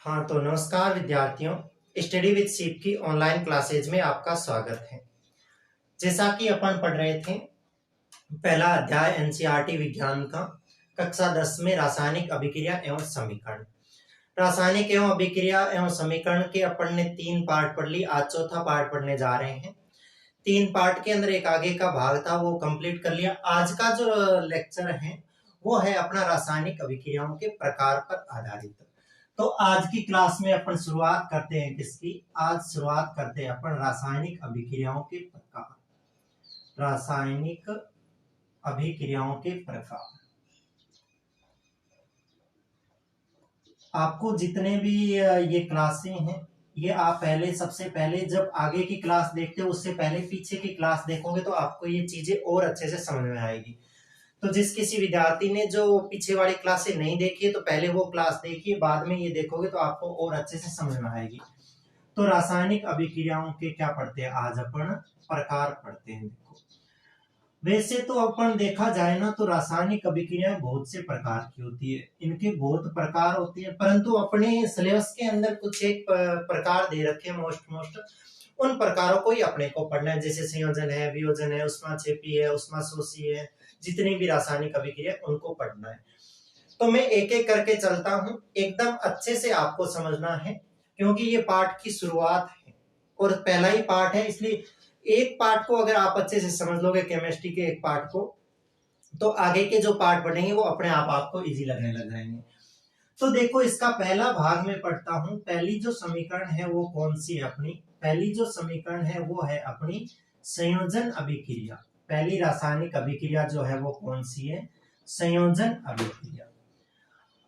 हाँ तो नमस्कार विद्यार्थियों, स्टडी विद सीप की ऑनलाइन क्लासेज में आपका स्वागत है। जैसा कि अपन पढ़ रहे थे पहला अध्याय एनसीईआरटी विज्ञान का कक्षा 10 में रासायनिक अभिक्रिया एवं समीकरण। रासायनिक एवं अभिक्रिया एवं समीकरण के अपन ने 3 पार्ट पढ़ ली। आज चौथा पार्ट पढ़ने जा रहे हैं। 3 पार्ट के अंदर एक आगे का भाग था वो कंप्लीट कर लिया। आज का जो लेक्चर है वो है अपना रासायनिक अभिक्रियाओं के प्रकार पर आधारित। तो आज की क्लास में अपन शुरुआत करते हैं किसकी? आज शुरुआत करते हैं अपन रासायनिक अभिक्रियाओं के प्रकार। रासायनिक अभिक्रियाओं के प्रकार। आपको जितने भी ये क्लासें हैं ये आप सबसे पहले जब आगे की क्लास देखते हो उससे पहले पीछे की क्लास देखोगे तो आपको ये चीजें और अच्छे से समझ में आएगी। तो जिस किसी विद्यार्थी ने जो पीछे वाली क्लासें नहीं देखी है तो पहले वो क्लास देखिए, बाद में ये देखोगे तो आपको और अच्छे से समझ में आएगी। तो रासायनिक अभिक्रियाओं के क्या पढ़ते हैं आज अपन? प्रकार पढ़ते हैं। देखो वैसे तो अपन देखा जाए ना तो रासायनिक अभिक्रियाएं बहुत से प्रकार की होती है, इनके बहुत प्रकार होते हैं, परंतु अपने सिलेबस के अंदर कुछ एक प्रकार दे रखे हैं मोस्ट उन प्रकारों को ही अपने को पढ़ना है। जैसे संयोजन है, वियोजन है, उष्माक्षेपी है, उष्माशोषी है, जितनी भी रासायनिक अभिक्रिया उनको पढ़ना है। तो मैं एक एक करके चलता हूं, एकदम अच्छे से आपको समझना है क्योंकि ये पाठ की शुरुआत है और पहला ही पाठ है, इसलिए एक पार्ट को अगर आप अच्छे से समझ लोगे केमिस्ट्री के एक पार्ट को तो आगे के जो पार्ट बढ़ेंगे वो अपने आप आपको इजी लगने लग जाएंगे। तो देखो इसका पहला भाग में पढ़ता हूं। पहली जो समीकरण है वो कौन सी है अपनी? पहली जो समीकरण है वो है अपनी संयोजन अभिक्रिया। पहली रासायनिक अभिक्रिया जो है वो कौन सी है? संयोजन अभिक्रिया।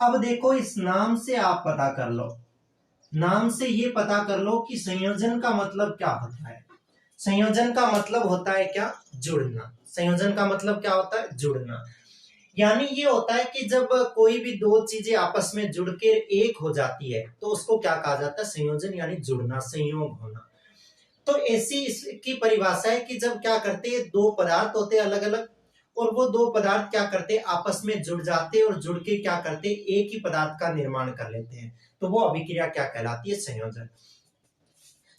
अब देखो इस नाम से आप पता कर लो, नाम से ये पता कर लो कि संयोजन का मतलब क्या होता है। संयोजन का मतलब होता है क्या? जुड़ना। संयोजन का मतलब क्या होता है? जुड़ना। यानी ये होता है कि जब कोई भी दो चीजें आपस में जुड़ के एक हो जाती है तो उसको क्या कहा जाता है? संयोजन, यानी जुड़ना, संयोग होना। तो ऐसी इसकी परिभाषा है कि जब क्या करते हैं, दो पदार्थ होते हैं अलग अलग और वो दो पदार्थ क्या करते हैं? आपस में जुड़ जाते हैं और जुड़ के क्या करते हैं? एक ही पदार्थ का निर्माण कर लेते हैं। तो वो अभिक्रिया क्या कहलाती है? संयोजन।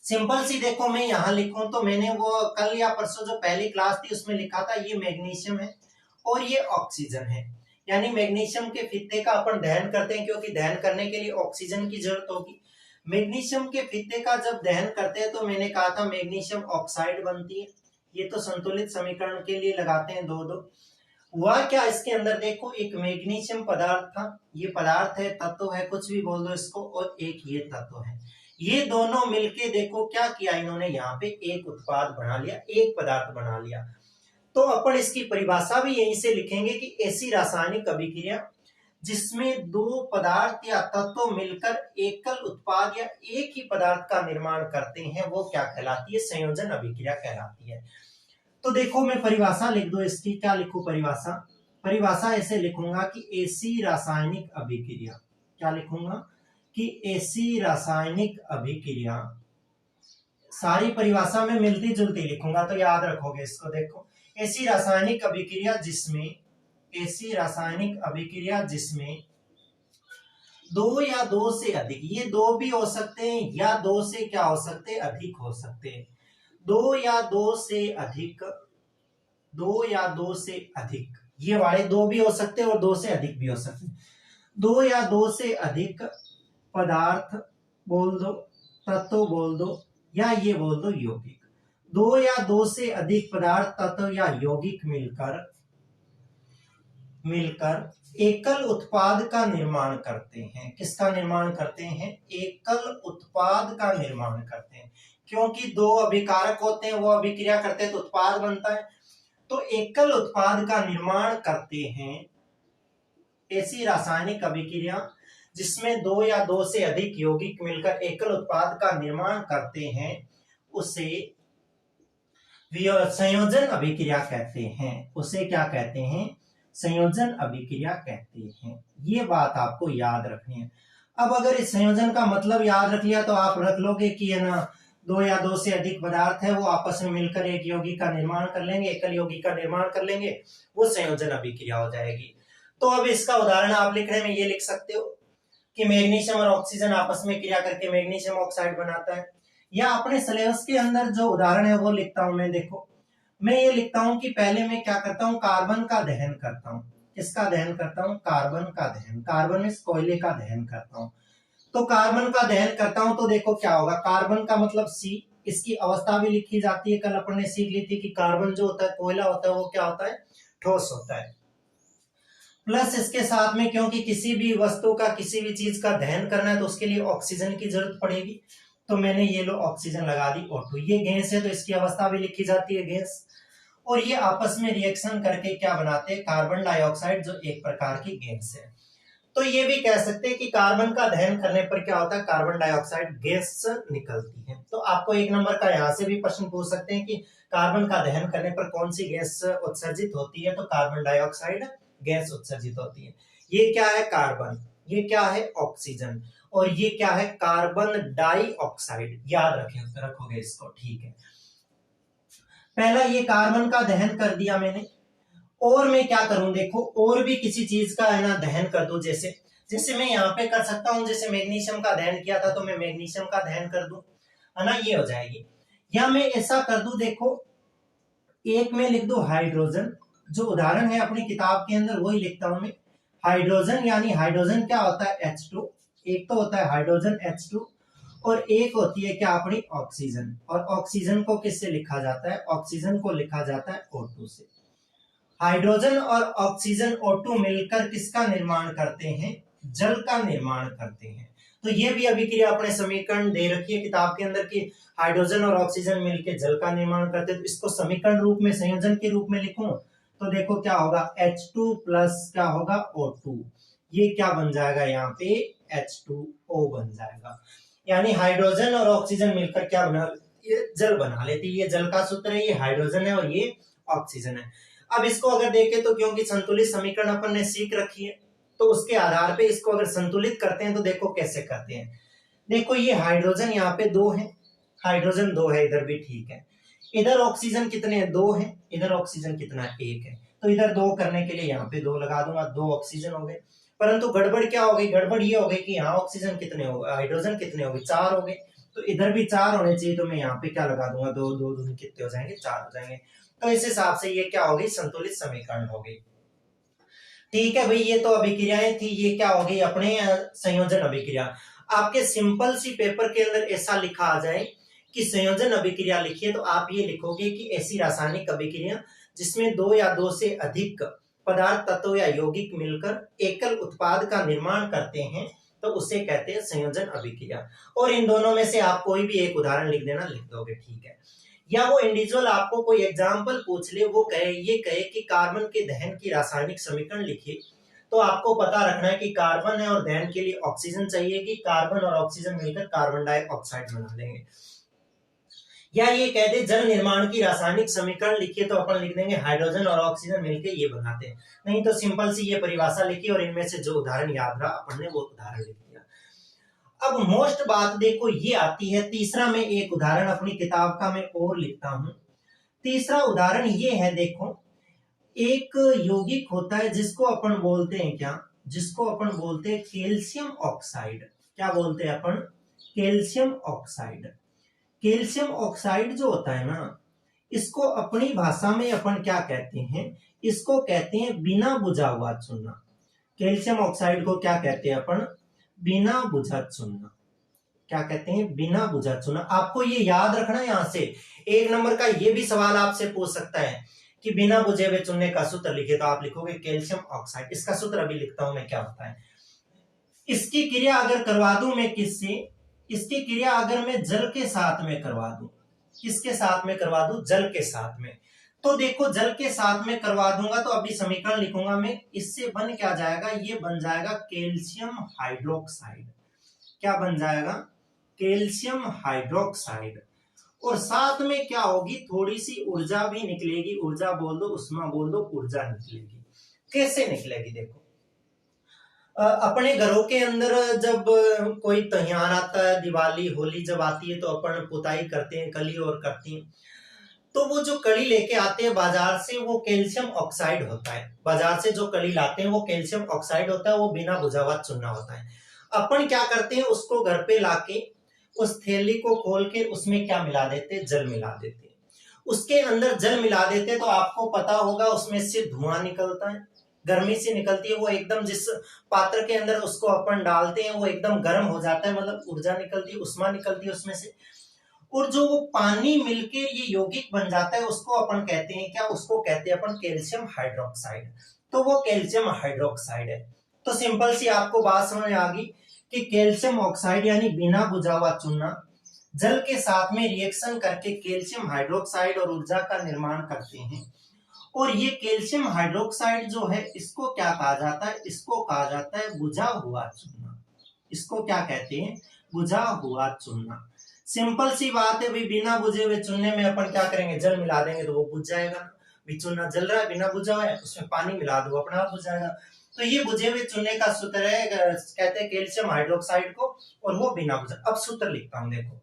सिंपल सी देखो मैं यहां लिखूं तो मैंने वो कल या परसों जो पहली क्लास थी उसमें लिखा था ये मैग्नीशियम है और ये ऑक्सीजन है। यानी मैग्नीशियम के फित्ते का अपन दहन करते हैं क्योंकि दहन करने के लिए ऑक्सीजन की जरूरत होगी। मैग्नीशियम के फित्ते का जब दहन करते हैं तो मैंने कहा था मैग्नीशियम ऑक्साइड बनती है। ये तो संतुलित समीकरण के लिए लगाते हैं दो दो। हुआ क्या इसके अंदर? देखो एक मैग्नीशियम पदार्थ था, ये पदार्थ है, तत्व है, कुछ भी बोल दो इसको, और एक ये तत्व है। ये दोनों मिलके देखो क्या किया इन्होंने, यहाँ पे एक उत्पाद बना लिया, एक पदार्थ बना लिया। तो अपन इसकी परिभाषा भी यहीं से लिखेंगे कि ऐसी रासायनिक अभिक्रिया जिसमें दो पदार्थ या तत्व मिलकर एकल उत्पाद या एक ही पदार्थ का निर्माण करते हैं वो क्या कहलाती है? संयोजन अभिक्रिया कहलाती है। तो देखो मैं परिभाषा लिख दो इसकी। क्या लिखूं परिभाषा? परिभाषा ऐसे लिखूंगा कि ऐसी रासायनिक अभिक्रिया, क्या लिखूंगा कि ऐसी रासायनिक अभिक्रिया, सारी परिभाषा में मिलती जुलती लिखूंगा तो याद रखोगे इसको। देखो ऐसी रासायनिक अभिक्रिया जिसमें, ऐसी रासायनिक अभिक्रिया जिसमें दो या दो से अधिक, ये दो भी हो सकते हैं या दो से क्या हो सकते हैं? अधिक हो सकते हैं। दो या दो से अधिक, दो या दो से अधिक, ये वाले दो भी हो सकते हैं और दो से अधिक भी हो सकते हैं। दो या दो से अधिक पदार्थ बोल दो, तत्व बोल दो, या ये बोल दो यौगिक। दो या दो से अधिक पदार्थ, तत्व या यौगिक मिलकर एकल उत्पाद का निर्माण करते हैं। किसका निर्माण करते हैं? एकल उत्पाद का निर्माण करते हैं। क्योंकि दो अभिकारक होते हैं वो अभिक्रिया करते हैं तो उत्पाद बनता है। तो एकल उत्पाद का निर्माण करते हैं। ऐसी रासायनिक अभिक्रिया जिसमें दो या दो से अधिक यौगिक मिलकर एकल उत्पाद का निर्माण करते हैं उसे संयोजन अभिक्रिया कहते हैं। उसे क्या कहते हैं? संयोजन अभिक्रिया कहते हैं। ये बात आपको याद रखनी है। अब अगर इस संयोजन का मतलब याद रख लिया तो आप रख लोगे कि है ना, दो या दो से अधिक पदार्थ है वो आपस में मिलकर एक यौगिक का निर्माण कर लेंगे, एकल यौगिक का निर्माण कर लेंगे, वो संयोजन अभिक्रिया हो जाएगी। तो अब इसका उदाहरण आप लिखने में ये लिख सकते हो कि मैग्नीशियम और ऑक्सीजन आपस में क्रिया करके मैग्नीशियम ऑक्साइड बनाता है। या अपने सिलेबस के अंदर जो उदाहरण है वो लिखता हूं मैं। देखो मैं ये लिखता हूं कि पहले मैं क्या करता हूं, कार्बन का दहन करता हूं। किसका दहन करता हूं? कार्बन का दहन। कार्बन में कोयले का दहन करता हूं। तो कार्बन का दहन करता हूं तो देखो क्या होगा, कार्बन का मतलब सी, इसकी अवस्था भी लिखी जाती है। कल अपन ने सीख ली थी कि कार्बन जो होता है, कोयला होता है, वो क्या होता है? ठोस होता है। प्लस इसके साथ में, क्योंकि किसी भी वस्तु का, किसी भी चीज का दहन करना है तो उसके लिए ऑक्सीजन की जरूरत पड़ेगी। तो मैंने ये लो ऑक्सीजन लगा दी O2। ये गैस है तो इसकी अवस्था भी लिखी जाती है गैस। और ये आपस में रिएक्शन करके क्या बनाते हैं? कार्बन डाइऑक्साइड, जो एक प्रकार की गैस है। तो ये भी कह सकते हैं कि कार्बन का दहन करने पर क्या होता है? कार्बन डाइऑक्साइड गैस निकलती है। तो आपको एक नंबर का यहां से भी प्रश्न पूछ सकते हैं कि कार्बन का दहन करने पर कौन सी गैस उत्सर्जित होती है? तो कार्बन डाइऑक्साइड गैस उत्सर्जित होती है। ये क्या है? कार्बन। ये क्या है? ऑक्सीजन। और ये क्या है? Carbon dioxide. याद रखोगे इसको, ठीक है। पहला ये कार्बन का दहन कर दिया मैंने। और मैं क्या करूं, देखो और भी किसी चीज का है ना दहन कर दूं। जैसे जैसे मैं यहाँ पे कर सकता हूं, जैसे मैग्नीशियम का दहन किया था तो मैं मैग्नीशियम का दहन कर दूं, है ना, ये हो जाएगी। या मैं ऐसा कर दूं, देखो एक में लिख दूं हाइड्रोजन। जो उदाहरण है अपनी किताब के अंदर वही लिखता हूं मैं। हाइड्रोजन, यानी हाइड्रोजन क्या होता है? H2। एक तो होता है हाइड्रोजन H2 और एक होती है क्या? अपनी ऑक्सीजन। और ऑक्सीजन को किससे लिखा जाता है? ऑक्सीजन को लिखा जाता है O2 से। हाइड्रोजन और ऑक्सीजन O2 मिलकर किसका निर्माण करते हैं? जल का निर्माण करते हैं। तो ये भी अभिक्रिया अपने समीकरण दे रखी है किताब के अंदर कि हाइड्रोजन और ऑक्सीजन मिलकर जल का निर्माण करते हैं। तो इसको समीकरण रूप में, संयोजन के रूप में लिखूं तो देखो क्या होगा? H2 प्लस क्या होगा? O2। ये क्या बन जाएगा? यहाँ पे H2O बन जाएगा। यानी हाइड्रोजन और ऑक्सीजन मिलकर क्या बना? ये जल बना लेती है। ये जल का सूत्र है, ये हाइड्रोजन है और ये ऑक्सीजन है। अब इसको अगर देखें तो क्योंकि संतुलित समीकरण अपन ने सीख रखी है तो उसके आधार पे इसको अगर संतुलित करते हैं तो देखो कैसे करते हैं। देखो ये हाइड्रोजन यहाँ पे 2 है, हाइड्रोजन 2 है, इधर भी ठीक है। इधर ऑक्सीजन कितने हैं? 2 है। इधर ऑक्सीजन कितना है? 1 है। तो इधर 2 करने के लिए यहाँ पे 2 लगा दूंगा, 2 ऑक्सीजन हो गए। परंतु गड़बड़ क्या हो गई? गड़बड़ ये हो गई कि यहाँ ऑक्सीजन कितने हो गए, हाइड्रोजन कितने हो गए? 4 हो गए। तो इधर भी 4 होने चाहिए, तो मैं यहाँ पे क्या लगा दूंगा? 2 2 2 कितने हो जाएंगे? 4 हो जाएंगे। तो इस हिसाब से ये क्या हो गई? संतुलित समीकरण हो गई। ठीक है भाई, ये तो अभिक्रियाएं थी। ये क्या हो गई? अपने संयोजन अभिक्रिया। आपके सिंपल सी पेपर के अंदर ऐसा लिखा आ जाए कि संयोजन अभिक्रिया लिखिए तो आप ये लिखोगे कि ऐसी रासायनिक अभिक्रिया जिसमें 2 या 2 से अधिक पदार्थ, तत्व या यौगिक मिलकर एकल उत्पाद का निर्माण करते हैं तो उसे कहते हैं संयोजन अभिक्रिया। और इन दोनों में से आप कोई भी एक उदाहरण लिख देना, लिख दोगे, ठीक है। या वो इंडिविजुअल आपको कोई एग्जाम्पल पूछ ले, वो ये कहे कि कार्बन के दहन की रासायनिक समीकरण लिखिए, तो आपको पता रखना है कि कार्बन है और दहन के लिए ऑक्सीजन चाहिए कि कार्बन और ऑक्सीजन मिलकर कार्बन डाइऑक्साइड बना देंगे। या ये कह दे जल निर्माण की रासायनिक समीकरण लिखिए, तो अपन लिख देंगे हाइड्रोजन और ऑक्सीजन मिलकर ये बनाते हैं। नहीं तो सिंपल सी ये परिभाषा लिखी और इनमें से जो उदाहरण याद रहा अपन ने वो उदाहरण लिख दिया। अब मोस्ट बात देखो ये आती है, तीसरा में एक उदाहरण अपनी किताब का मैं और लिखता हूं। तीसरा उदाहरण ये है, देखो एक यौगिक होता है जिसको अपन बोलते हैं क्या? जिसको अपन बोलते हैं कैल्शियम ऑक्साइड। क्या बोलते हैं अपन? Calcium oxide. कैल्शियम ऑक्साइड जो होता है ना, इसको अपनी भाषा में अपन क्या कहते हैं? इसको कहते हैं बिना बुझा हुआ चूना। कैल्शियम ऑक्साइड को क्या कहते हैं अपन? बिना बुझा चूना। क्या कहते हैं? बिना बुझा चूना। आपको ये याद रखना है। यहां से एक नंबर का ये भी सवाल आपसे पूछ सकता है कि बिना बुझे हुए चूने का सूत्र लिखे, तो आप लिखोगे कैल्शियम ऑक्साइड। इसका सूत्र अभी लिखता हूं मैं, क्या होता है। इसकी क्रिया अगर करवा दूं मैं किससे? इसकी क्रिया अगर मैं जल के साथ में करवा दूं, किसके साथ में करवा दूं? जल के साथ में। तो देखो जल के साथ में करवा दूंगा तो अभी समीकरण लिखूंगा मैं, इससे बन क्या जाएगा? ये बन जाएगा कैल्शियम हाइड्रोक्साइड। क्या बन जाएगा? Calcium hydroxide. और साथ में क्या होगी? थोड़ी सी ऊर्जा भी निकलेगी। ऊर्जा बोल दो, उष्मा बोल दो, ऊर्जा निकलेगी। कैसे निकलेगी? देखो अपने घरों के अंदर जब कोई त्योहार आता है, दिवाली होली जब आती है, तो अपन पुताई करते हैं, कली और करती हैं। तो वो जो कली लेके आते हैं बाजार से, वो कैल्शियम ऑक्साइड होता है। बाजार से जो कली लाते हैं वो कैल्शियम ऑक्साइड होता है, वो बिना बुझा हुआ चूना होता है। अपन क्या करते हैं, उसको घर पे लाके उस थैली को खोल के उसमें क्या मिला देते हैं, जल मिला देते हैं। उसके अंदर जल मिला देते हैं तो आपको पता होगा उसमें से धुआं निकलता है, गर्मी से निकलती है। वो एकदम जिस पात्र के अंदर उसको अपन डालते हैं वो एकदम गर्म हो जाता है, मतलब ऊर्जा निकलती है, उष्मा निकलती है उसमें से। और जो वो पानी मिलके ये यौगिक बन जाता है उसको अपन कहते हैं क्या, उसको कहते हैं अपन कैल्शियम हाइड्रोक्साइड। तो वो कैल्शियम हाइड्रोक्साइड है। तो सिंपल सी आपको बात समझ आ गई कि कैल्शियम ऑक्साइड यानी बिना बुझा हुआ चूना जल के साथ में रिएक्शन करके कैल्शियम हाइड्रोक्साइड और ऊर्जा का निर्माण करते हैं। और ये कैल्शियम हाइड्रोक्साइड जो है इसको क्या कहा जाता है, इसको कहा जाता है बुझा हुआ चूना। इसको क्या कहते हैं, बुझा हुआ चूना। सिंपल सी बात है भाई, बिना बुझे हुए चूने में अपन क्या करेंगे, जल मिला देंगे तो वो बुझ जाएगा। भी चूना जल रहा है बिना बुझा हुआ है, उसमें पानी मिला दो अपना आप बुझ जाएगा। तो ये बुझे हुए चूने का सूत्र है, कहते हैं कैल्शियम हाइड्रोक्साइड को, और वो बिना बुझा। अब सूत्र लिखता हूं, देखो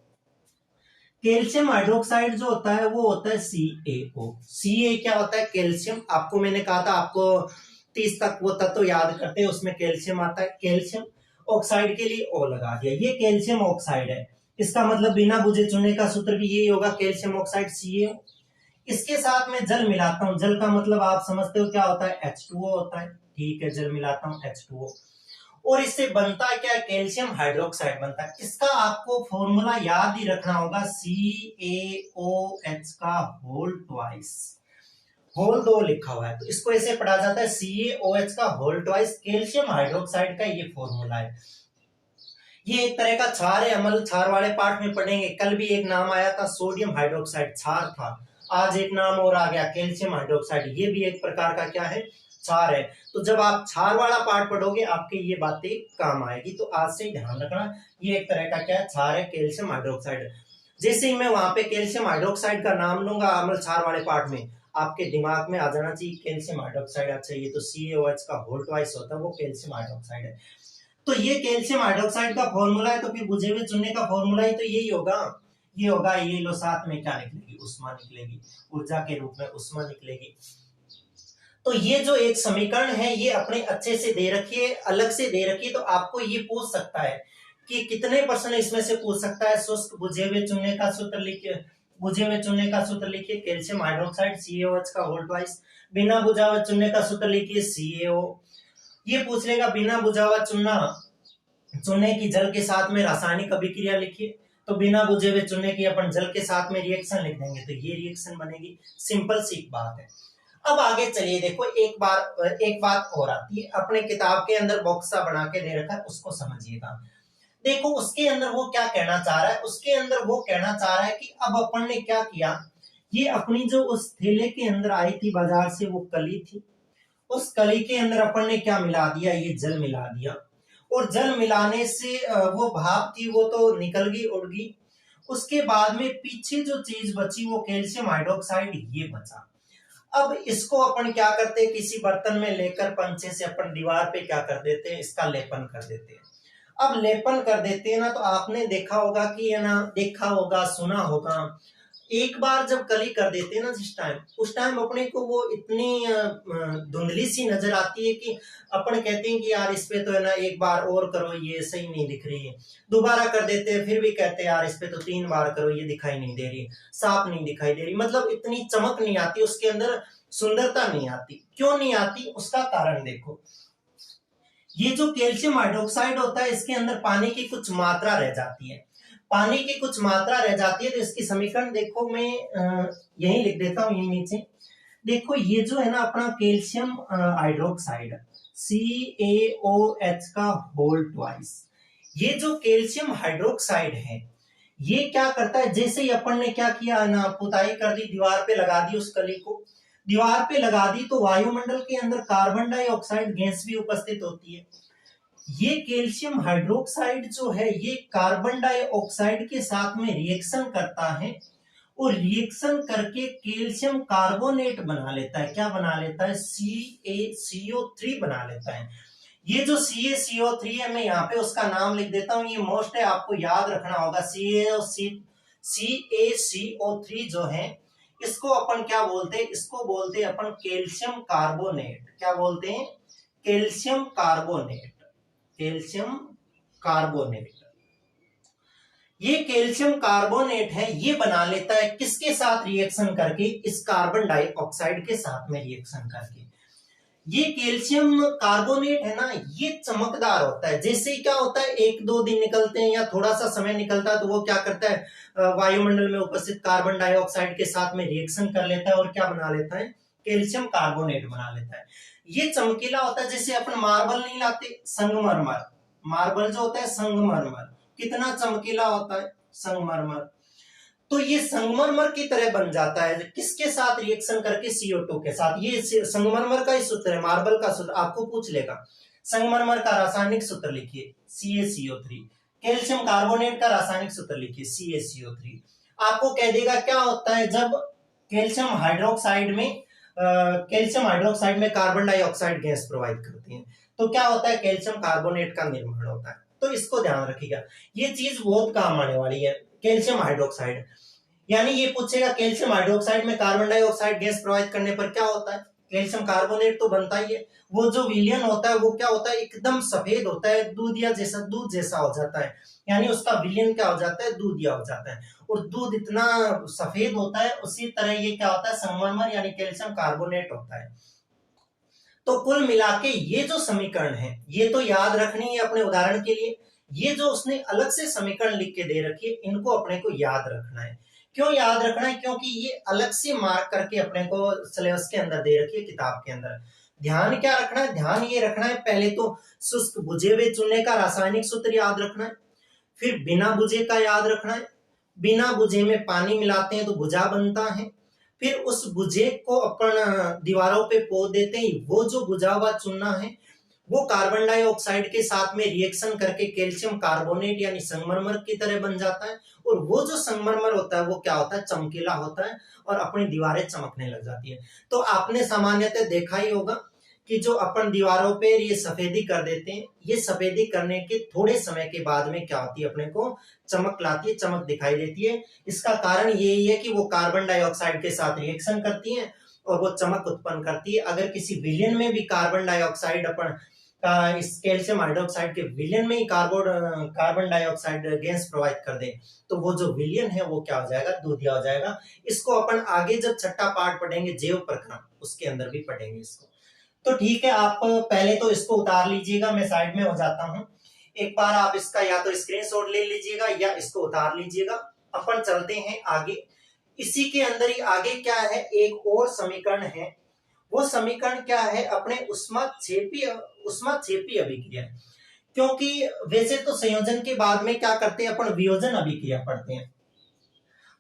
कैल्शियम हाइड्रोक्साइड जो होता है वो होता है CaO। Ca क्या होता है, कैल्शियम। आपको मैंने कहा था आपको 30 तक वो तत्व याद करते हैं, उसमें कैल्शियम आता है। कैल्शियम ऑक्साइड के लिए O लगा दिया, ये कैल्शियम ऑक्साइड है। इसका मतलब बिना बुझे चुनने का सूत्र भी यही होगा, कैल्शियम ऑक्साइड CaO। इसके साथ में जल मिलाता हूं, जल का मतलब आप समझते हो क्या होता है, H2O होता है। ठीक है, जल मिलाता हूं H2O, और इससे बनता है क्या, कैल्शियम हाइड्रोक्साइड बनता है। इसका आपको फॉर्मूला याद ही रखना होगा, CaOH का होल ट्वाइस, होल 2 लिखा हुआ है, तो इसको ऐसे पढ़ा जाता है CaOH का होल ट्वाइस। कैल्शियम हाइड्रोक्साइड का ये फॉर्मूला है। ये एक तरह का क्षार है, अमल क्षार वाले पार्ट में पढ़ेंगे। कल भी एक नाम आया था सोडियम हाइड्रोक्साइड, क्षार था। आज एक नाम और आ गया कैल्शियम हाइड्रोक्साइड, ये भी एक प्रकार का क्या है, क्षार है। तो जब आप क्षार वाला पार्ट पढ़ोगे आपके ये बातें काम आएगी, तो आज से ध्यान रखना, ये एक तरह का क्या है, क्षार है, कैल्शियम हाइड्रोक्साइड। जैसे ही मैं वहां पे कैल्शियम हाइड्रोक्साइड का नाम लूंगा अम्ल क्षार वाले पार्ट में, आपके दिमाग में आ जाना चाहिए कैल्शियम हाइड्रोक्साइड। अच्छा, ये तो CaOH का होल ट्वाइस होता है, वो कैल्शियम हाइड्रोक्साइड है। तो ये कैल्शियम हाइड्रोक्साइड का फॉर्मूला है, तो फिर बुझे हुए चूने का फॉर्मूला ही तो यही होगा। ये होगा, ये लो साथ में क्या निकलेगी, उष्मा निकलेगी, ऊर्जा के रूप में उष्मा निकलेगी। तो ये जो एक समीकरण है ये अपने अच्छे से दे रखिए, अलग से दे रखिए, तो आपको ये पूछ सकता है कि कितने % इसमें से पूछ सकता है। शुष्क बुझे हुए चूने का सूत्र लिखिए, बुझे हुए चूने का सूत्र लिखिए कैल्शियम हाइड्रोक्साइड CaOH का होल ट्वाइस। बिना बुझा हुआ चूने का सूत्र लिखिए CaO। ये पूछ लेगा बिना बुझा हुआ चूना, चूने की जल के साथ में रासायनिक अभिक्रिया लिखिए, तो बिना बुझे हुए चूने की अपन जल के साथ में रिएक्शन लिख देंगे, तो ये रिएक्शन बनेगी। सिंपल सी बात है। अब आगे चलिए, देखो एक बात और आती है, अपने किताब के अंदर बॉक्स सा बना के दे रखा है, उसको समझिएगा। देखो उसके अंदर वो क्या कहना चाह रहा है, उसके अंदर वो कहना चाह रहा है कि अब अपन ने क्या किया, ये अपनी जो उस थैले के अंदर आई थी बाजार से वो कली थी, उस कली के अंदर अपन ने क्या मिला दिया, ये जल मिला दिया। और जल मिलाने से वो भाप थी वो तो निकल गई, उड़ गई। उसके बाद में पीछे जो चीज बची वो कैल्शियम हाइड्रोक्साइड ये बचा। अब इसको अपन क्या करते हैं, किसी बर्तन में लेकर पंचे से अपन दीवार पे क्या कर देते हैं, इसका लेपन कर देते हैं। अब लेपन कर देते हैं ना, तो आपने देखा होगा कि है ना, देखा होगा, सुना होगा, एक बार जब कली कर देते हैं ना जिस टाइम, उस टाइम अपने को वो इतनी धुंधली सी नजर आती है कि अपन कहते हैं कि यार इस पे तो है ना एक बार और करो, ये सही नहीं दिख रही है। दोबारा कर देते हैं, फिर भी कहते हैं यार इस पे तो 3 बार करो, ये दिखाई नहीं दे रही, साफ नहीं दिखाई दे रही, मतलब इतनी चमक नहीं आती, उसके अंदर सुंदरता नहीं आती। क्यों नहीं आती, उसका कारण देखो। ये जो कैल्शियम हाइड्रोक्साइड होता है इसके अंदर पानी की कुछ मात्रा रह जाती है, पानी की कुछ मात्रा रह जाती है। तो इसकी समीकरण देखो, मैं यही लिख देता हूं, यही नीचे देखो, ये जो है ना अपना कैल्शियम हाइड्रोक्साइड CaOH का होल ट्वाइस, ये जो कैल्शियम हाइड्रोक्साइड है ये क्या करता है, जैसे ही अपन ने क्या किया ना, पुताई कर दी, दीवार पे लगा दी, उस कली को दीवार पे लगा दी, तो वायुमंडल के अंदर कार्बन डाइऑक्साइड गैस भी उपस्थित होती है। ये कैल्शियम हाइड्रोक्साइड जो है ये कार्बन डाइऑक्साइड के साथ में रिएक्शन करता है, और रिएक्शन करके कैल्शियम कार्बोनेट बना लेता है। क्या बना लेता है, CaCO3 बना लेता है। ये जो CaCO3 है, मैं यहाँ पे उसका नाम लिख देता हूँ, ये मोस्ट है, आपको याद रखना होगा। CaCO3 जो है इसको अपन क्या बोलते हैं, इसको बोलते हैं अपन कैल्शियम कार्बोनेट। क्या बोलते हैं, कैल्शियम कार्बोनेट, कैल्शियम कार्बोनेट। ये कैल्शियम कार्बोनेट है, ये बना लेता है किसके साथ रिएक्शन करके, इस कार्बन डाइऑक्साइड के साथ में रिएक्शन करके। ये कैल्शियम कार्बोनेट है ना, ये चमकदार होता है। जैसे क्या होता है, 1-2 दिन निकलते हैं या थोड़ा सा समय निकलता है तो वो क्या करता है, वायुमंडल में उपस्थित कार्बन डाइऑक्साइड के साथ में रिएक्शन कर लेता है और क्या बना लेता है, कैल्शियम कार्बोनेट बना लेता है। ये चमकीला होता है। जैसे अपन मार्बल नहीं लाते, संगमरमर, मार्बल जो होता है संगमरमर, कितना चमकीला होता है संगमरमर। तो ये संगमरमर की तरह बन जाता है किसके साथ, रिएक्शन करके CO2 के साथ। ये संगमरमर का ही सूत्र है, मार्बल का सूत्र आपको पूछ लेगा। संगमरमर का रासायनिक सूत्र लिखिए CaCO3, कैल्शियम कार्बोनेट का रासायनिक सूत्र लिखिए CaCO3। आपको कह देगा क्या होता है जब कैल्शियम हाइड्रोक्साइड में कार्बन डाइऑक्साइड गैस प्रोवाइड करती है तो क्या होता है, कैल्शियम कार्बोनेट का निर्माण होता है। तो इसको ध्यान रखिएगा, ये चीज बहुत काम आने वाली है। कैल्शियम हाइड्रोक्साइड, यानी ये पूछेगा कैल्शियम हाइड्रोक्साइड में कार्बन डाइऑक्साइड गैस प्रोवाइड करने पर क्या होता है, कैल्शियम कार्बोनेट तो बनता ही है। वो जो विलयन होता है वो क्या होता है, एकदम सफेद होता है, दूध जैसा हो जाता है। यानी उसका विलयन क्या हो जाता है, दूधिया हो जाता है। और दूध इतना सफेद होता है, उसी तरह ये क्या होता है, संगमरमर यानी कैल्शियम कार्बोनेट होता है। तो कुल मिला के ये जो समीकरण है, ये तो याद रखनी है अपने उदाहरण के लिए। ये जो उसने अलग से समीकरण लिख के दे रखी है, इनको अपने को याद रखना है। क्यों याद रखना है, क्योंकि ये अलग से मार्क करके अपने को सिलेबस के अंदर दे रखी है, किताब के अंदर। ध्यान क्या रखना है, ध्यान ये रखना है, पहले तो शुष्क बुझे हुए चूने का रासायनिक सूत्र याद रखना है, फिर बिना बुझे का याद रखना है। बिना बुझे में पानी मिलाते हैं तो भुजा बनता है, फिर उस बुझे को अपन दीवारों पे पो देते हैं। वो जो बुझा हुआ चूना है वो कार्बन डाइऑक्साइड के साथ में रिएक्शन करके कैल्शियम कार्बोनेट यानी संगमरमर की तरह बन जाता है। और वो जो संगमरमर होता है वो क्या होता है, चमकीला होता है और अपनी दीवारें चमकने लग जाती है। तो आपने सामान्यतः देखा ही होगा कि जो अपन दीवारों पे ये सफेदी कर देते हैं, ये सफेदी करने के थोड़े समय के बाद में क्या होती है, अपने को चमक लाती है, चमक दिखाई देती है। इसका कारण यही है कि वो कार्बन डाइऑक्साइड के साथ रिएक्शन करती है और वो चमक उत्पन्न करती है। अगर किसी विलयन में भी कार्बन डाइऑक्साइड अपन इस कैल्शियम हाइड्रोक्साइड के विलयन में ही कार्बन डाइऑक्साइड गैस प्रोवाइड कर दे तो वो जो विलयन है वो क्या हो जाएगा, दूधिया हो जाएगा। इसको अपन आगे जब छठा पार्ट पढ़ेंगे जैव प्रक्रम, उसके अंदर भी पढ़ेंगे इसको। तो ठीक है, आप पहले तो इसको उतार लीजिएगा, मैं साइड में हो जाता हूँ। एक बार आप इसका या तो स्क्रीनशॉट ले लीजिएगा या इसको उतार लीजिएगा। अपन चलते हैं आगे। इसी के अंदर ही आगे क्या है, एक और समीकरण है। वो समीकरण क्या है, अपने ऊष्माक्षेपी अभिक्रिया। क्योंकि वैसे तो संयोजन के बाद में क्या करते हैं अपन, वियोजन अभिक्रिया पढ़ते हैं,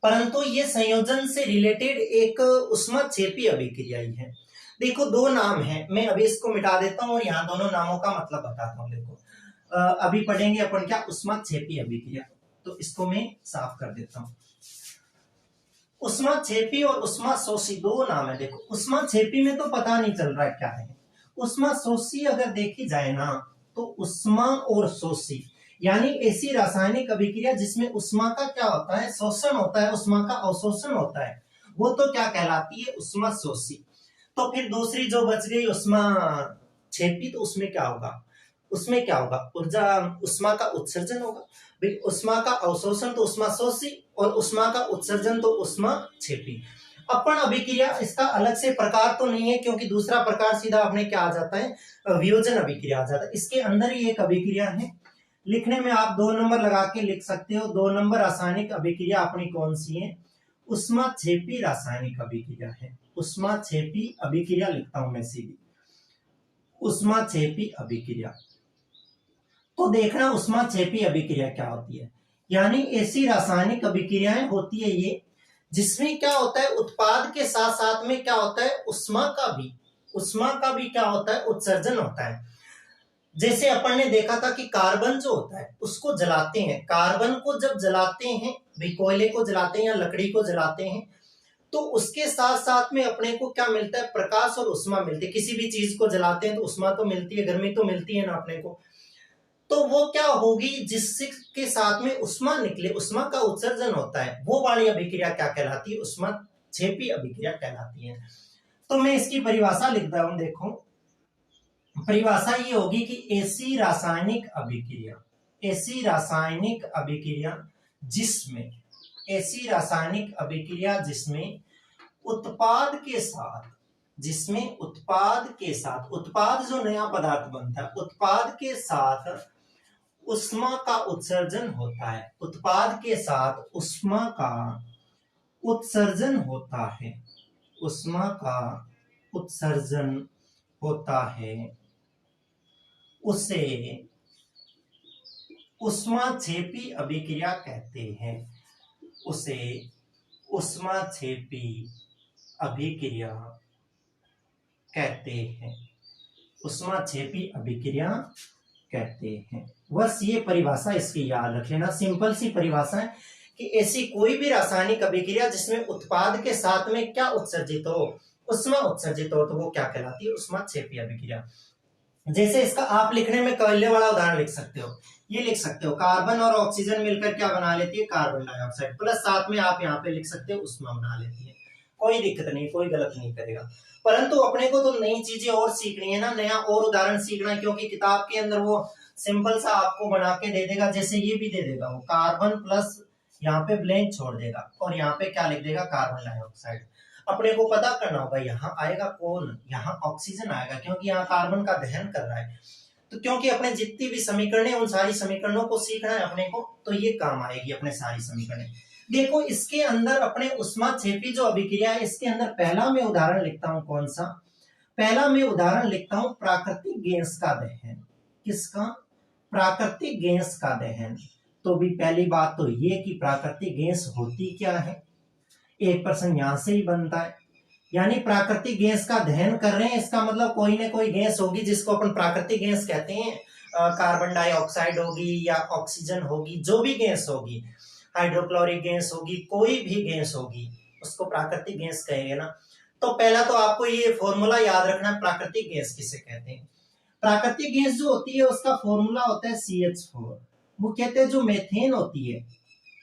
परंतु ये संयोजन से रिलेटेड एक ऊष्माक्षेपी अभिक्रिया ही है। देखो दो नाम है, मैं अभी इसको मिटा देता हूँ और यहाँ दोनों नामों का मतलब बताता हूँ। देखो अभी पढ़ेंगे अपन क्या, ऊष्माक्षेपी अभिक्रिया। तो इसको मैं साफ कर देता हूँ। ऊष्माक्षेपी और ऊष्माशोषी दो नाम है। देखो ऊष्माक्षेपी में तो पता नहीं चल रहा है क्या है, ऊष्माशोषी अगर देखी जाए ना तो ऊष्मा और शोषी यानी ऐसी रासायनिक अभिक्रिया जिसमें ऊष्मा का क्या होता है, शोषण होता है, ऊष्मा का अवशोषण होता है, वो तो क्या कहलाती है, ऊष्माशोषी। तो फिर दूसरी जो बच गई ऊष्माक्षेपी, तो उसमें क्या होगा, उसमें क्या होगा, ऊर्जा ऊष्मा का उत्सर्जन होगा। भाई ऊष्मा का अवशोषण तो ऊष्माशोषी और ऊष्मा का उत्सर्जन तो ऊष्माक्षेपी। अपन अभिक्रिया इसका अलग से प्रकार तो नहीं है, क्योंकि दूसरा प्रकार सीधा अपने क्या आ जाता है, वियोजन अभिक्रिया आ जाता है। इसके अंदर ही एक अभिक्रिया है, लिखने में आप 2 नंबर लगा के लिख सकते हो। 2 नंबर रासायनिक अभिक्रिया अपनी कौन सी है, ऊष्माक्षेपी रासायनिक अभिक्रिया है। ऊष्माक्षेपी अभिक्रिया लिखता हूं मैं सीधी, ऊष्माक्षेपी अभिक्रिया। तो देखना ऊष्माक्षेपी अभिक्रिया क्या होती है, यानी ऐसी रासायनिक अभिक्रियाएं होती है ये जिसमें क्या होता है, उत्पाद के साथ साथ में क्या होता है, ऊष्मा का भी क्या होता है, उत्सर्जन होता है। जैसे अपन ने देखा था कि कार्बन जो होता है उसको जलाते हैं, कार्बन को जब जलाते हैं, भाई कोयले को जलाते हैं या लकड़ी को जलाते हैं, तो उसके साथ साथ में अपने को क्या मिलता है, प्रकाश और ऊष्मा मिलती है। किसी भी चीज को जलाते हैं तो ऊष्मा तो मिलती है, गर्मी तो मिलती है ना अपने को। तो वो क्या होगी, जिसके साथ में ऊष्मा निकले, ऊष्मा का उत्सर्जन होता है, वो वाली अभिक्रिया क्या कहलाती है, ऊष्माक्षेपी अभिक्रिया कहलाती है। तो मैं इसकी परिभाषा लिख रहा हूं, देखो परिभाषा ये होगी कि ऐसी रासायनिक अभिक्रिया, ऐसी रासायनिक अभिक्रिया जिसमें ऐसी रासायनिक अभिक्रिया जिसमें उत्पाद के साथ उत्पाद जो नया पदार्थ बनता है, उत्पाद के साथ उष्मा का उत्सर्जन होता है, उत्पाद के साथ उष्मा का उत्सर्जन होता है, उष्मा का उत्सर्जन होता है, उसे उष्माक्षेपी अभिक्रिया कहते हैं, उसे उष्माक्षेपी अभिक्रिया कहते हैं, उष्माक्षेपी अभिक्रिया कहते हैं। बस ये परिभाषा इसकी याद रख लेना, सिंपल सी परिभाषा है कि ऐसी कोई भी रासायनिक अभिक्रिया जिसमें उत्पाद के साथ में क्या उत्सर्जित हो, उष्मा उत्सर्जित हो, तो वो क्या कहलाती है, उष्माक्षेपी अभिक्रिया। जैसे इसका आप लिखने में पहले वाला उदाहरण लिख सकते हो, ये लिख सकते हो कार्बन और ऑक्सीजन मिलकर क्या बना लेती है, कार्बन डाइऑक्साइड, प्लस साथ में आप यहाँ पे लिख सकते हो उष्मा बना लेती है। कोई दिक्कत नहीं, कोई गलत नहीं करेगा। परंतु अपने को तो नई चीजें और सीखनी है ना, नया और उदाहरण सीखना है, क्योंकि किताब के अंदर वो सिंपल सा आपको बना के दे देगा, जैसे ये भी दे देगा वो कार्बन प्लस यहाँ पे ब्लैंक छोड़ देगा और यहाँ पे क्या लिख देगा, कार्बन डाइऑक्साइड। अपने को पता करना होगा यहाँ आएगा कौन, यहाँ ऑक्सीजन आएगा, क्योंकि यहाँ कार्बन का दहन कर रहा है। तो क्योंकि अपने जितनी भी समीकरण है उन सारी समीकरणों को सीखना है अपने को, तो ये काम आएगी अपने सारी समीकरण। देखो इसके अंदर अपने उष्माक्षेपी जो अभिक्रिया है, इसके अंदर पहला मैं उदाहरण लिखता हूं, कौन सा, पहला मैं उदाहरण लिखता हूं प्राकृतिक गैस का दहन। किसका, प्राकृतिक गैस का दहन। तो भी पहली बात तो ये कि प्राकृतिक गैस होती क्या है, एक प्रश्न यहां से ही बनता है। यानी प्राकृतिक गैस का दहन कर रहे हैं, इसका मतलब कोई ना कोई गैस होगी जिसको अपन प्राकृतिक गैस कहते हैं। कार्बन डाइऑक्साइड होगी या ऑक्सीजन होगी, जो भी गैस होगी, हाइड्रोक्लोरिक गैस होगी, कोई भी गैस होगी, उसको प्राकृतिक गैस कहेंगे ना। तो पहला तो आपको ये फॉर्मूला याद रखना है, प्राकृतिक गैस किसे कहते हैं। प्राकृतिक गैस जो होती है उसका फॉर्मूला होता है CH4। वो कहते हैं जो मेथेन होती है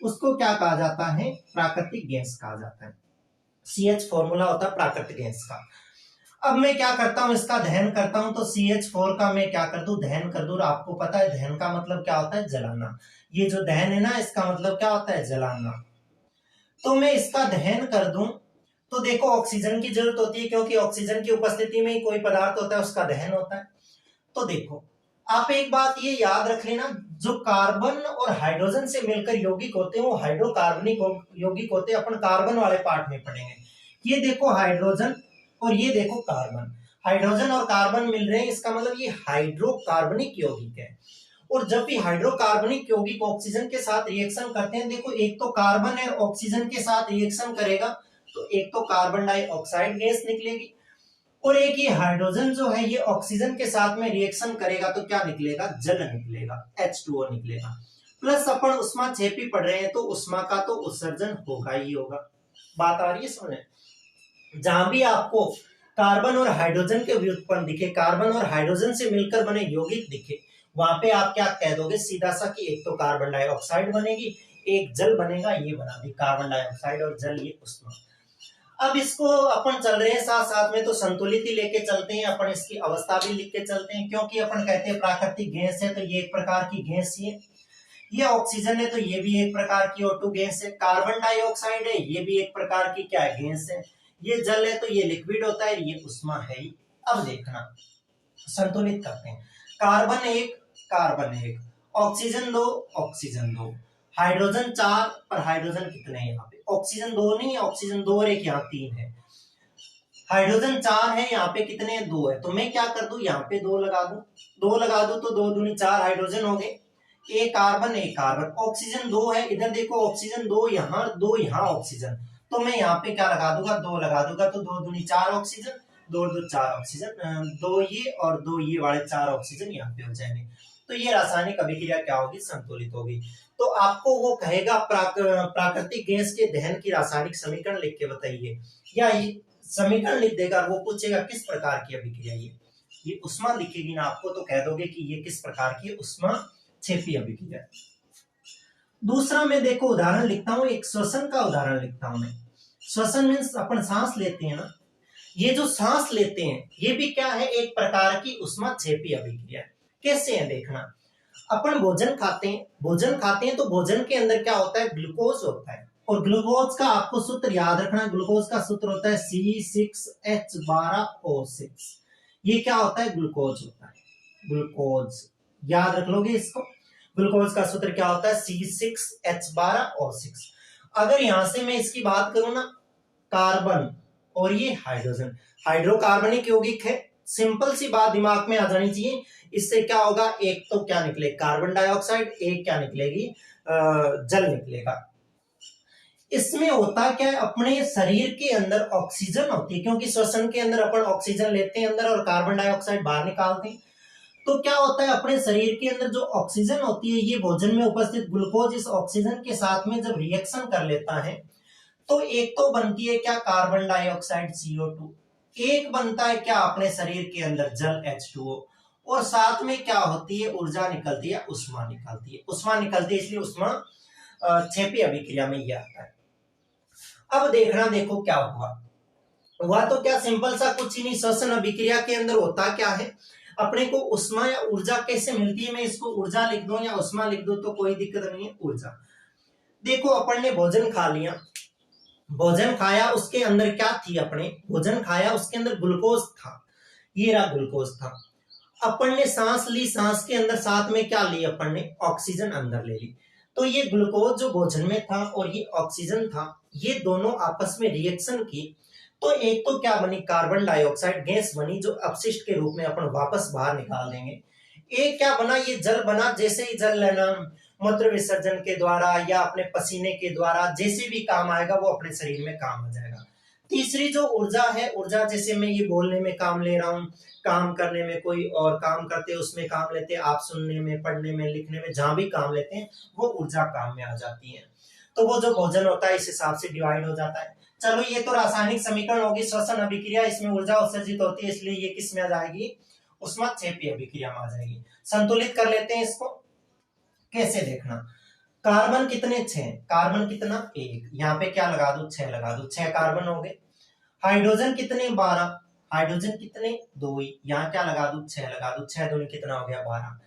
उसको क्या कहा जाता है, प्राकृतिक गैस कहा जाता है। CH फॉर्मूला होता है प्राकृतिक गैस का। अब मैं क्या करता हूं, इसका दहन करता हूं, तो CH4 का मैं क्या कर दूं, दहन कर दूं। आपको पता है दहन का मतलब क्या होता है, जलाना। ये जो दहन है ना, इसका मतलब क्या होता है, जलाना। तो मैं इसका दहन कर दूं तो देखो ऑक्सीजन की जरूरत होती है, क्योंकि ऑक्सीजन की उपस्थिति में ही कोई पदार्थ होता है उसका दहन होता है। तो देखो आप एक बात ये याद रख लेना, जो कार्बन और हाइड्रोजन से मिलकर यौगिक होते हैं वो हाइड्रोकार्बनिक यौगिक होते हैं। अपन कार्बन वाले पार्ट में पढ़ेंगे। ये देखो हाइड्रोजन और ये देखो कार्बन, हाइड्रोजन और कार्बन मिल रहे हैं, इसका मतलब ये हाइड्रोकार्बनिक यौगिक है। और जब भी हाइड्रोकार्बनिक यौगिक ऑक्सीजन के साथ रिएक्शन करते हैं, देखो एक तो कार्बन है ऑक्सीजन के साथ रिएक्शन करेगा तो एक तो कार्बन डाइऑक्साइड गैस निकलेगी, और एक ये हाइड्रोजन जो है ये ऑक्सीजन के साथ में रिएक्शन करेगा तो क्या निकलेगा, जल निकलेगा, H2O निकलेगा। प्लस अपन उष्माक्षेपी पढ़ रहे हैं तो उष्मा का तो उत्सर्जन होगा ही होगा। बात आ रही है समझ। जहां भी आपको कार्बन और हाइड्रोजन के व्युत्पन्न दिखे, कार्बन और हाइड्रोजन से मिलकर बने यौगिक दिखे, वहां पे आप क्या कह दोगे, सीधा सा कि एक तो कार्बन डाइऑक्साइड बनेगी, एक जल बनेगा, ये बना दी कार्बन डाइऑक्साइड और जल, ये उष्मा। अब इसको अपन चल रहे हैं साथ साथ में तो संतुलित ही लेके चलते हैं, अपन इसकी अवस्था भी लिख के चलते हैं, क्योंकि अपन कहते हैं प्राकृतिक गैस है तो ये एक प्रकार की गैस है, ये ऑक्सीजन है तो ये भी एक प्रकार की O2 गैस है, कार्बन डाइऑक्साइड है ये भी एक प्रकार की क्या है, गैस है, ये जल है तो ये लिक्विड होता है, ये उष्मा है ही। अब देखना संतुलित करते हैं, कार्बन एक, ऑक्सीजन दो, हाइड्रोजन 4, पर हाइड्रोजन कितने हैं यहाँ पे, ऑक्सीजन 2 नहीं है, ऑक्सीजन 2 और एक यहाँ 3 है, हाइड्रोजन 4 है, यहाँ पे कितने 2 है, तो मैं क्या कर दूं यहाँ पे 2 लगा दूं, तो 2 दूनी 4 हाइड्रोजन हो गए, एक कार्बन, ऑक्सीजन 2 है, इधर देखो ऑक्सीजन 2 यहाँ ऑक्सीजन, तो मैं यहाँ पे क्या लगा दूंगा, 2 लगा दूंगा, तो 2 दूनी 4 ऑक्सीजन, 2 2 4 ऑक्सीजन, 2 ये और 2 ये वाले 4 ऑक्सीजन यहाँ पे हो जाएंगे। तो ये रासायनिक अभिक्रिया क्या होगी, संतुलित होगी। तो आपको वो कहेगा प्राकृतिक गैस के दहन की रासायनिक समीकरण लिख के बताइए, या ये समीकरण लिख देगा, वो पूछेगा किस प्रकार की अभिक्रिया ये उष्मा लिखेगी ना आपको, तो कह दोगे कि ये किस प्रकार की उष्माक्षेपी अभिक्रिया। दूसरा मैं देखो उदाहरण लिखता हूं, एक श्वसन का उदाहरण लिखता हूं मैं। श्वसन मीन्स अपन सांस लेते हैं ना, ये जो सांस लेते हैं ये भी क्या है, एक प्रकार की उष्माक्षेपी अभिक्रिया। कैसे है देखना, अपन भोजन खाते हैं तो भोजन के अंदर क्या होता है, ग्लूकोज होता है। और ग्लूकोज का आपको सूत्र याद रखना, ग्लूकोज का सूत्र होता है C6H12O6। ये क्या होता है, ग्लूकोज होता है, ग्लूकोज याद रख लोगे इसको। ग्लूकोज का सूत्र क्या होता है, C6H12O6। अगर यहां से मैं इसकी बात करूं ना, कार्बन और ये हाइड्रोजन, हाइड्रोकार्बनिक यौगिक है, सिंपल सी बात दिमाग में आ जानी चाहिए। इससे क्या होगा, एक तो क्या निकले, कार्बन डाइऑक्साइड, एक क्या निकलेगी, जल निकलेगा। इसमें होता क्या है, अपने शरीर के अंदर ऑक्सीजन होती है, क्योंकि श्वसन के अंदर अपन ऑक्सीजन लेते हैं अंदर और कार्बन डाइऑक्साइड बाहर निकालते हैं। तो क्या होता है, अपने शरीर के अंदर जो ऑक्सीजन होती है, ये भोजन में उपस्थित ग्लूकोज इस ऑक्सीजन के साथ में जब रिएक्शन कर लेता है तो एक तो बनती है क्या, कार्बन डाइऑक्साइड CO2, एक बनता है क्या अपने शरीर के अंदर जल H2O, और साथ में क्या होती है, ऊर्जा निकलती है, उष्मा निकलती है, उष्मा निकलती है, इसलिए उष्मा क्षेपी अभिक्रिया में ये आता है। अब देखना, देखो क्या हुआ तो क्या, सिंपल सा कुछ ही नहीं, श्वसन अभिक्रिया के अंदर होता क्या है, अपने को उष्मा या ऊर्जा कैसे मिलती है, मैं इसको ऊर्जा लिख दूं या उष्मा लिख दूं तो कोई दिक्कत नहीं है, ऊर्जा। देखो अपन ने भोजन खा लिया, भोजन खाया, उसके अंदर क्या थी, अपने भोजन खाया उसके अंदर ग्लूकोज था, ये रहा ग्लूकोज था। अपन ने सांस ली, सांस के अंदर साथ में क्या ली, अपन ने ऑक्सीजन अंदर ले ली। तो ये ग्लूकोज जो भोजन में था और ये ऑक्सीजन था, ये दोनों आपस में रिएक्शन की, तो एक तो क्या बनी, कार्बन डाइऑक्साइड गैस बनी, जो अपशिष्ट के रूप में अपन वापस बाहर निकाल देंगे। एक क्या बना, ये जल बना, जैसे ही जल लेना मूत्र विसर्जन के द्वारा या अपने पसीने के द्वारा जैसे भी काम आएगा वो अपने शरीर में काम आ जाएगा। तीसरी जो ऊर्जा है, ऊर्जा जैसे मैं ये बोलने में काम ले रहा हूँ, काम करने में कोई और काम करते हैं उसमें काम लेते हैं, आप सुनने में, पढ़ने में, लिखने में, जहां भी काम लेते हैं वो ऊर्जा काम में आ जाती है। तो वो जो भोजन होता है इस हिसाब से डिवाइड हो जाता है। चलो ये तो रासायनिक समीकरण होगी, श्वसन अभिक्रिया, इसमें ऊर्जा उत्सर्जित होती है, इसलिए ये किस में आ जाएगी, उष्माक्षेपी अभिक्रिया में आ जाएगी। संतुलित कर लेते हैं इसको, कैसे देखना, कार्बन कितने 6, कार्बन कितना 1, यहाँ पे क्या लगा दू, 6 लगा दू, 6 कार्बन हो गए। हाइड्रोजन कितने 12, हाइड्रोजन कितने 2, यहाँ क्या लगा दू, 6 लगा दू, 6 दूनी कितना हो गया 12।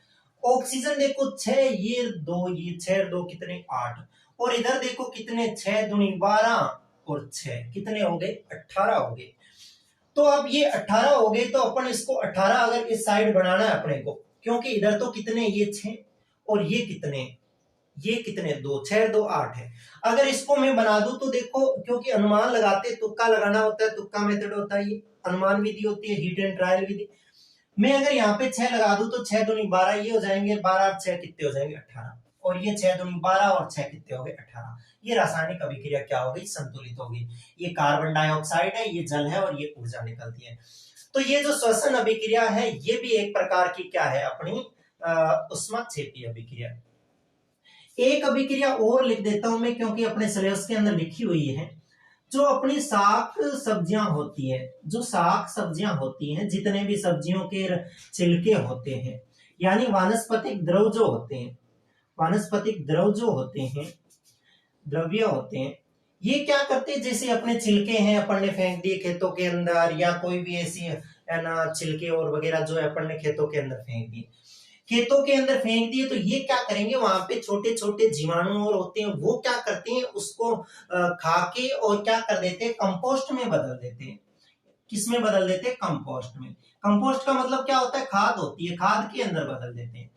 ऑक्सीजन देखो 6, ये 2, ये 6 2 कितने 8, और इधर देखो कितने 6 दूनी 12 और 6 कितने हो गए 18 हो गए। तो अब ये 18 हो गए, तो अपन इसको 18 अगर इस साइड बनाना है अपने को, क्योंकि इधर तो कितने, ये 6 और ये कितने 2, 6 2 8 है। अगर इसको मैं बना दूं तो देखो, क्योंकि अनुमान लगाते, तुक्का लगाना होता है, तुक्का मेथड होता है, ये अनुमान विधि होती है, हिट एंड ट्रायल विधि। मैं अगर यहाँ पे 6 लगा दूं तो 6 दूनी 12 ये हो जाएंगे, 12 और 6 कितने हो जाएंगे 18, और ये 6 दूनी 12 और 6 कितने हो गए 18। ये रासायनिक अभिक्रिया क्या हो गई, संतुलित हो गई। ये कार्बन डाइऑक्साइड है, ये जल है, और ये ऊर्जा निकलती है। तो ये जो श्वसन अभिक्रिया है ये भी एक प्रकार की क्या है, अपनी उष्माक्षेपी अभिक्रिया। एक अभिक्रिया और लिख देता हूं मैं, क्योंकि अपने सिलेबस के अंदर लिखी हुई है, जो अपनी शाक सब्जियां होती है, जो शाक सब्जियां होती हैं, जितने भी सब्जियों के छिलके होते हैं, यानी वानस्पतिक द्रव जो होते हैं, वानस्पतिक द्रव जो होते हैं, द्रव्य होते हैं, ये क्या करते हैं, जैसे अपने छिलके हैं अपन ने फेंक दिए खेतों के अंदर, या कोई भी ऐसी है ना छिलके और वगैरह जो है अपन ने खेतों के अंदर फेंक दिए, खेतों के अंदर फेंक दिए, तो ये क्या करेंगे, वहां पे छोटे छोटे जीवाणु और होते हैं, वो क्या करते हैं, उसको खा के और क्या कर देते हैं, कंपोस्ट में बदल देते हैं। किस में बदल देते हैं, कंपोस्ट में। कंपोस्ट का मतलब क्या होता है, खाद होती है, खाद के अंदर बदल देते हैं।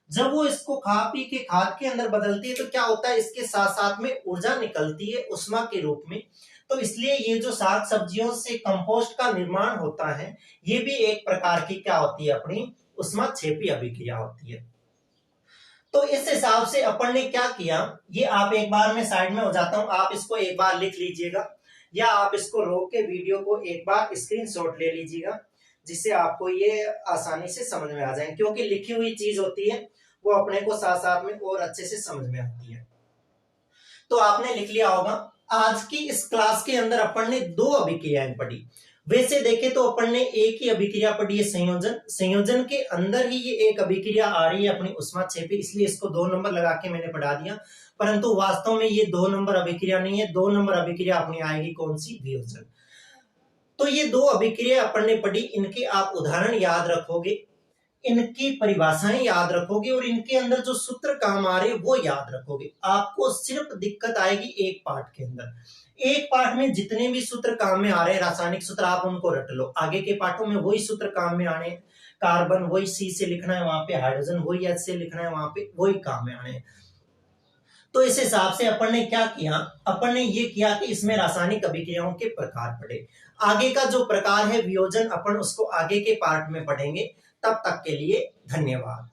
जब वो इसको खा पी के खाद के अंदर बदलती है तो क्या होता है, इसके साथ साथ में ऊर्जा निकलती है उष्मा के रूप में। तो इसलिए ये जो साग सब्जियों से कंपोस्ट का निर्माण होता है, ये भी एक प्रकार की क्या होती है, अपनी उष्माक्षेपी अभिक्रिया होती है। तो इस हिसाब से अपन ने क्या किया, ये आप एक बार में साइड में हो जाता हूं, आप इसको एक बार लिख लीजिएगा, या आप इसको रोक के वीडियो को एक बार स्क्रीनशॉट ले लीजिएगा, जिससे आपको ये आसानी से समझ में आ जाए, क्योंकि लिखी हुई चीज होती है वो अपने को साथ साथ में और अच्छे से समझ में आती है। तो आपने लिख लिया होगा। आज की इस क्लास के अंदर अपन ने 2 अभिक्रियाएं पढ़ी। वैसे देखे तो अपन ने एक ही अभिक्रिया पढ़ी है, संयोजन। संयोजन के अंदर ही ये एक अभिक्रिया आ रही है अपनी उष्माक्षेपी, इसलिए इसको 2 नंबर लगा के मैंने पढ़ा दिया, परंतु वास्तव में ये 2 नंबर अभिक्रिया नहीं है। 2 नंबर अभिक्रिया अपनी आएगी कौन सी, वियोजन। तो ये 2 अभिक्रिया अपन ने पढ़ी, इनके आप उदाहरण याद रखोगे, इनकी परिभाषाएं याद रखोगे और इनके अंदर जो सूत्र काम आ रहे हैं वो याद रखोगे। आपको सिर्फ दिक्कत आएगी एक पार्ट के अंदर, एक पार्ट में जितने भी सूत्र काम में आ रहे हैं रासायनिक सूत्र आप उनको रट लो, आगे के पार्टों में वही सूत्र काम में आने हैं। कार्बन वही C से लिखना है वहां पे, हाइड्रोजन वही H से लिखना है वहां पे, वही काम में आने हैं। तो इस हिसाब से अपन ने क्या किया, अपन ने ये किया कि इसमें रासायनिक अभिक्रियाओं के प्रकार पढ़े। आगे का जो प्रकार है वियोजन अपन उसको आगे के पार्ट में पढ़ेंगे। तब तक के लिए धन्यवाद।